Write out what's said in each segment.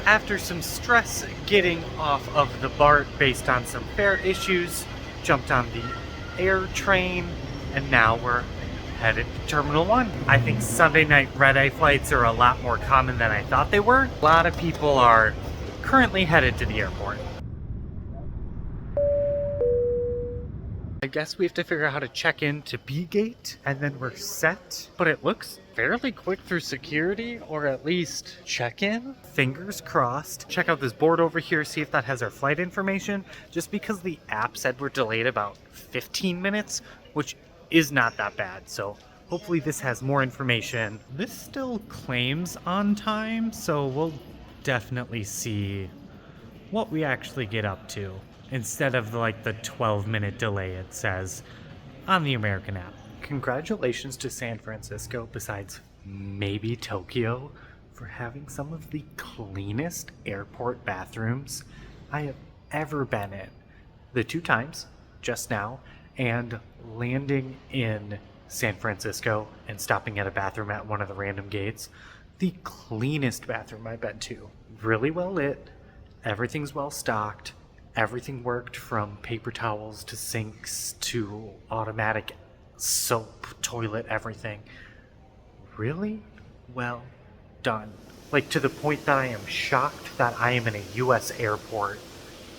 After some stress getting off of the BART based on some fare issues, jumped on the air train, and now we're headed to Terminal 1. I think Sunday night red-eye flights are a lot more common than I thought they were. A lot of people are currently headed to the airport. I guess we have to figure out how to check in to B gate, and then we're set. But it looks fairly quick through security, or at least check-in. Fingers crossed. Check out this board over here, see if that has our flight information. Just because the app said we're delayed about 15 minutes, which is not that bad. So hopefully this has more information. This still claims on time, so we'll definitely see what we actually get up to, instead of like the 12-minute delay it says on the American app. Congratulations to San Francisco, besides maybe Tokyo, for having some of the cleanest airport bathrooms I have ever been in. The 2 times, just now, and landing in San Francisco and stopping at a bathroom at one of the random gates. The cleanest bathroom I've been to. Really well lit, everything's well stocked, everything worked from paper towels to sinks to automatic soap, toilet, everything. Really well done. Like, to the point that I am shocked that I am in a US airport.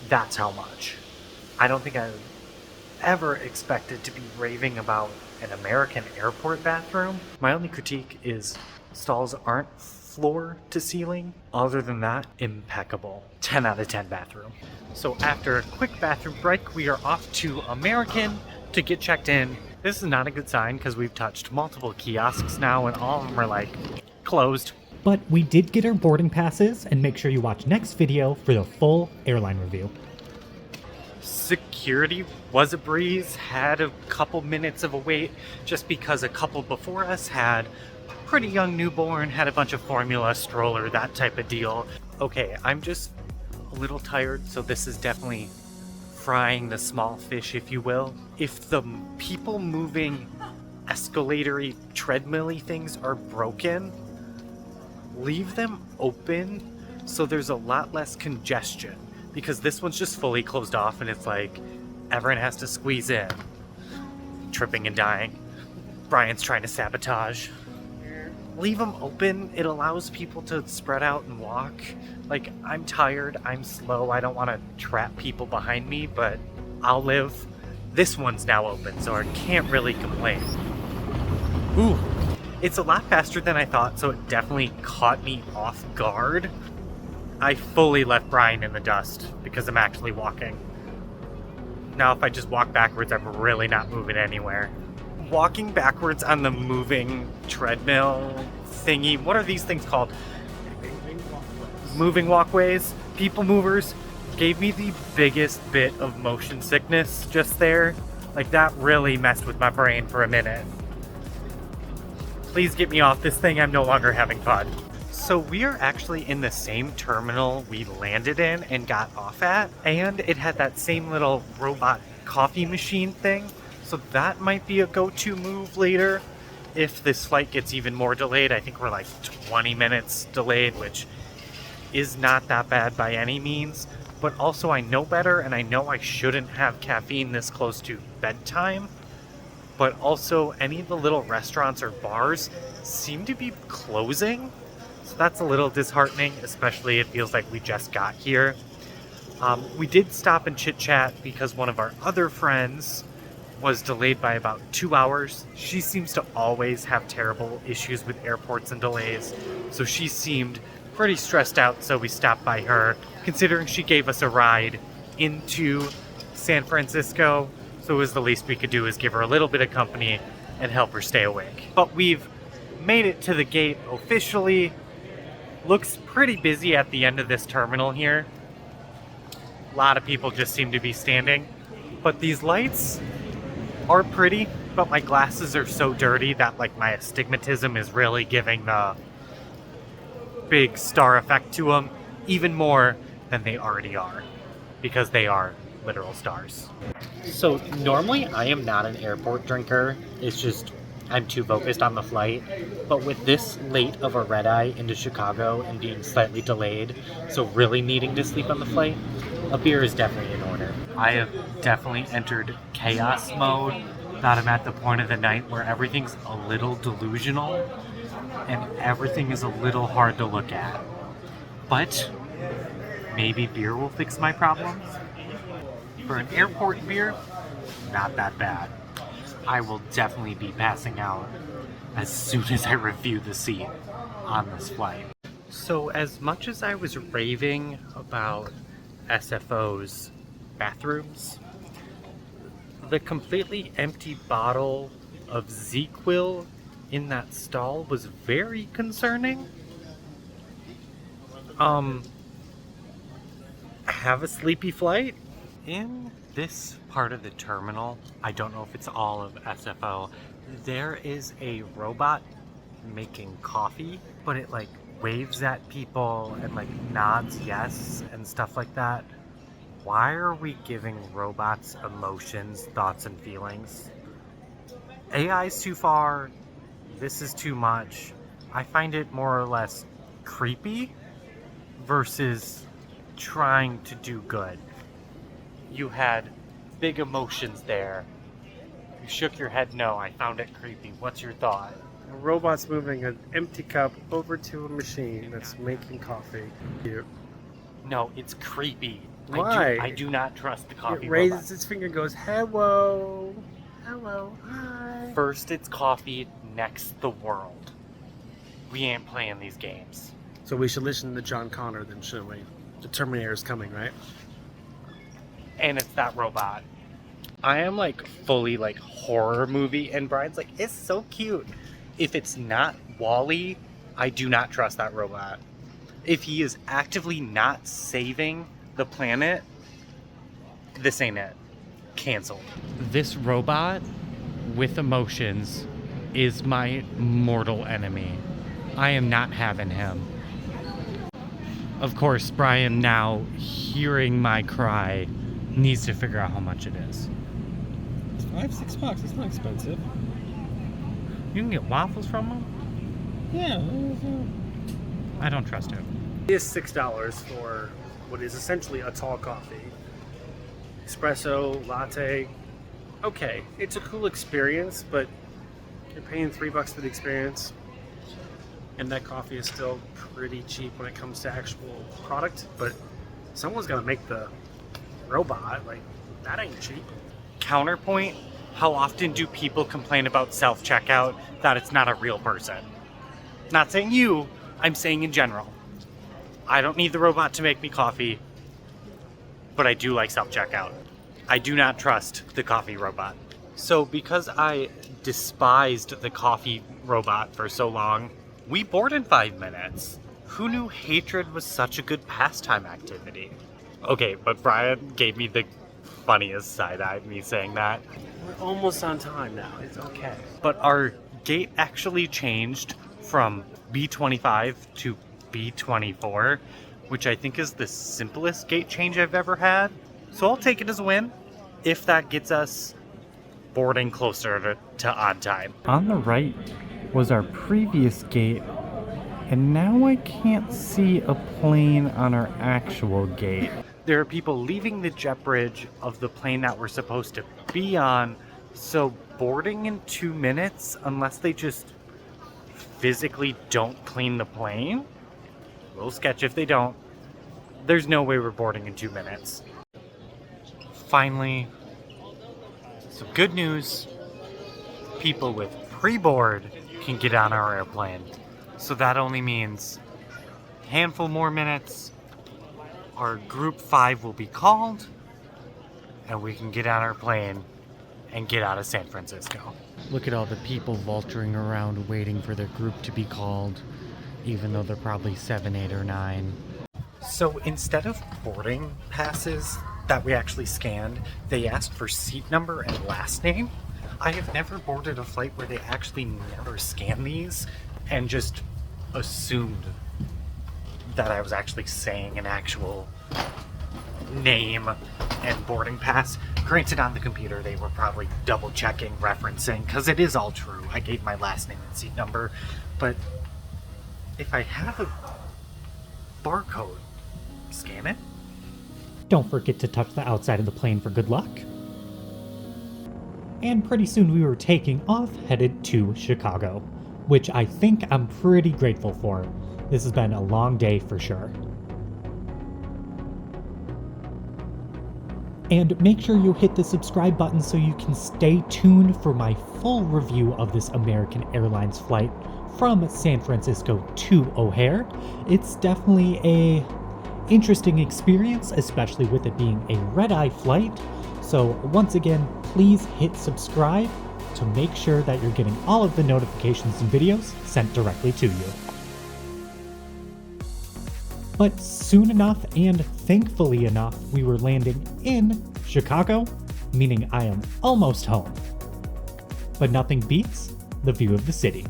That's how much. I don't think I ever expected to be raving about an American airport bathroom. My only critique is stalls aren't floor to ceiling. Other than that, impeccable. 10 out of 10 bathroom. So after a quick bathroom break, we are off to American to get checked in. This is not a good sign because we've touched multiple kiosks now and all of them are like closed. But we did get our boarding passes, and make sure you watch next video for the full airline review. Security was a breeze, had a couple minutes of a wait just because a couple before us had a pretty young newborn, had a bunch of formula, stroller, that type of deal. Okay, I'm just a little tired, so this is definitely frying the small fish, if you will. If the people moving escalatory, treadmill-y things are broken, leave them open so there's a lot less congestion. Because this one's just fully closed off and it's like everyone has to squeeze in. Tripping and dying. Brian's trying to sabotage. Leave them open. It allows people to spread out and walk. Like, I'm tired, I'm slow, I don't want to trap people behind me, but I'll live. This one's now open, so I can't really complain. Ooh, it's a lot faster than I thought, so it definitely caught me off guard. I fully left Brian in the dust because I'm actually walking. Now if I just walk backwards, I'm really not moving anywhere. Walking backwards on the moving treadmill thingy, what are these things called? Moving walkways, people movers, gave me the biggest bit of motion sickness just there. Like, that really messed with my brain for a minute. Please get me off this thing, I'm no longer having fun. So we are actually in the same terminal we landed in and got off at, and it had that same little robot coffee machine thing, so that might be a go-to move later if this flight gets even more delayed. I think we're like 20 minutes delayed, which is not that bad by any means, but also I know better and I know I shouldn't have caffeine this close to bedtime, but also any of the little restaurants or bars seem to be closing. So that's a little disheartening, especially it feels like we just got here. We did stop and chit chat because one of our other friends was delayed by about 2 hours. She seems to always have terrible issues with airports and delays, so she seemed pretty stressed out, so we stopped by her, considering she gave us a ride into San Francisco, so it was the least we could do is give her a little bit of company and help her stay awake. But we've made it to the gate officially. Looks pretty busy at the end of this terminal here. A lot of people just seem to be standing. But these lights are pretty, but my glasses are so dirty that like my astigmatism is really giving the big star effect to them, even more than they already are, because they are literal stars. So normally I am not an airport drinker. It's just I'm too focused on the flight. But with this late of a red-eye into Chicago and being slightly delayed, so really needing to sleep on the flight, a beer is definitely in order. I have definitely entered chaos mode, that I'm at the point of the night where everything's a little delusional and everything is a little hard to look at. But maybe beer will fix my problems. For an airport beer, not that bad. I will definitely be passing out as soon as I review the seat on this flight. So as much as I was raving about SFO's bathrooms, the completely empty bottle of ZzzQuil in that stall was very concerning. Have a sleepy flight? In this part of the terminal, I don't know if it's all of SFO, there is a robot making coffee, but it like waves at people and like nods yes and stuff like that. Why are we giving robots emotions, thoughts, and feelings? AI's too far, this is too much. I find it more or less creepy versus trying to do good. You had big emotions there. You shook your head no, I found it creepy. What's your thought? A robot's moving an empty cup over to a machine that's making coffee. No, it's creepy. Why? I do not trust the coffee It raises robot. its finger and goes, hello, hello, hi. First it's coffee, next the world. We ain't playing these games. So we should listen to John Connor then, shouldn't we? The Terminator is coming, right? And it's that robot. I am like fully like horror movie, and Brian's like, it's so cute. If it's not Wall-E, I do not trust that robot. If he is actively not saving the planet, this ain't it. Canceled. This robot with emotions is my mortal enemy. I am not having him. Of course, Brian, now hearing my cry, needs to figure out how much it is. It's $5-6. It's not expensive. You can get waffles from him? Yeah. I don't trust him. It is $6 for what is essentially a tall coffee. Espresso, latte. Okay, it's a cool experience, but you're paying $3 for the experience. And that coffee is still pretty cheap when it comes to actual product, but someone's gotta make the robot. Like, that ain't cheap. Counterpoint, how often do people complain about self-checkout that it's not a real person? Not saying you, I'm saying in general. I don't need the robot to make me coffee, but I do like self-checkout. I do not trust the coffee robot. So because I despised the coffee robot for so long, we board in 5 minutes. Who knew hatred was such a good pastime activity? Okay, but Brian gave me the funniest side-eye, me saying that. We're almost on time now. It's okay. But our gate actually changed from B25 to B24, which I think is the simplest gate change I've ever had. So I'll take it as a win, if that gets us boarding closer to on time. On the right was our previous gate, and now I can't see a plane on our actual gate. There are people leaving the jet bridge of the plane that we're supposed to be on, so boarding in 2 minutes, unless they just physically don't clean the plane, a little sketch if they don't. There's no way we're boarding in 2 minutes. Finally, some good news. People with pre-board can get on our airplane. So that only means a handful more minutes. Our group 5 will be called, and we can get on our plane and get out of San Francisco. Look at all the people vulturing around waiting for their group to be called, even though they're probably 7, 8, or 9. So instead of boarding passes that we actually scanned, they asked for seat number and last name. I have never boarded a flight where they actually never scan these and just assumed that I was actually saying an actual name and boarding pass. Granted, on the computer they were probably double checking, referencing, because it is all true. I gave my last name and seat number, but if I have a barcode, scan it? Don't forget to touch the outside of the plane for good luck. And pretty soon we were taking off, headed to Chicago, which I think I'm pretty grateful for. This has been a long day for sure. And make sure you hit the subscribe button so you can stay tuned for my full review of this American Airlines flight from San Francisco to O'Hare. It's definitely a interesting experience, especially with it being a red-eye flight. So once again, please hit subscribe to make sure that you're getting all of the notifications and videos sent directly to you. But soon enough, and thankfully enough, we were landing in Chicago, meaning I am almost home. But nothing beats the view of the city.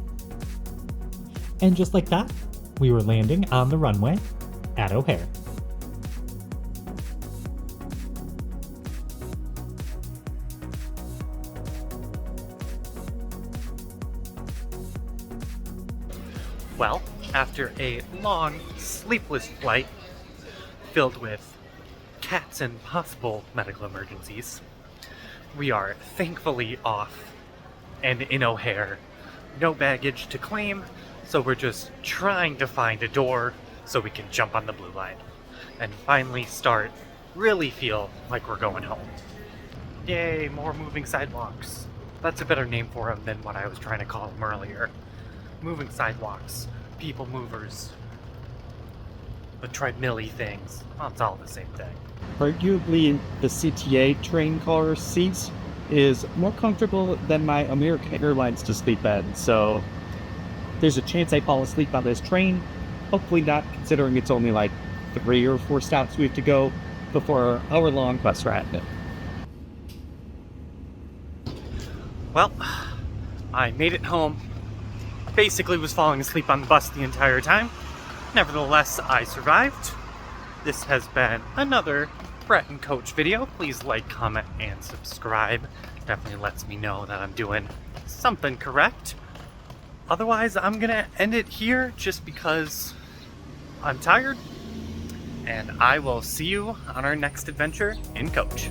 And just like that, we were landing on the runway at O'Hare. Well, after a long, sleepless flight filled with cats and possible medical emergencies, we are thankfully off and in O'Hare. No baggage to claim, so we're just trying to find a door so we can jump on the blue line and finally really feel like we're going home. Yay, more moving sidewalks. That's a better name for them than what I was trying to call them earlier. Moving sidewalks, people movers, the treadmill-y things. Well, it's all the same thing. Arguably, the CTA train car seats is more comfortable than my American Airlines to sleep in, so there's a chance I fall asleep on this train. Hopefully not, considering it's only like 3 or 4 stops we have to go before our hour-long bus ride. Well, I made it home. Basically was falling asleep on the bus the entire time. Nevertheless, I survived. This has been another Brett and Coach video. Please like, comment, and subscribe. Definitely lets me know that I'm doing something correct. Otherwise, I'm gonna end it here just because I'm tired. And I will see you on our next adventure in Coach.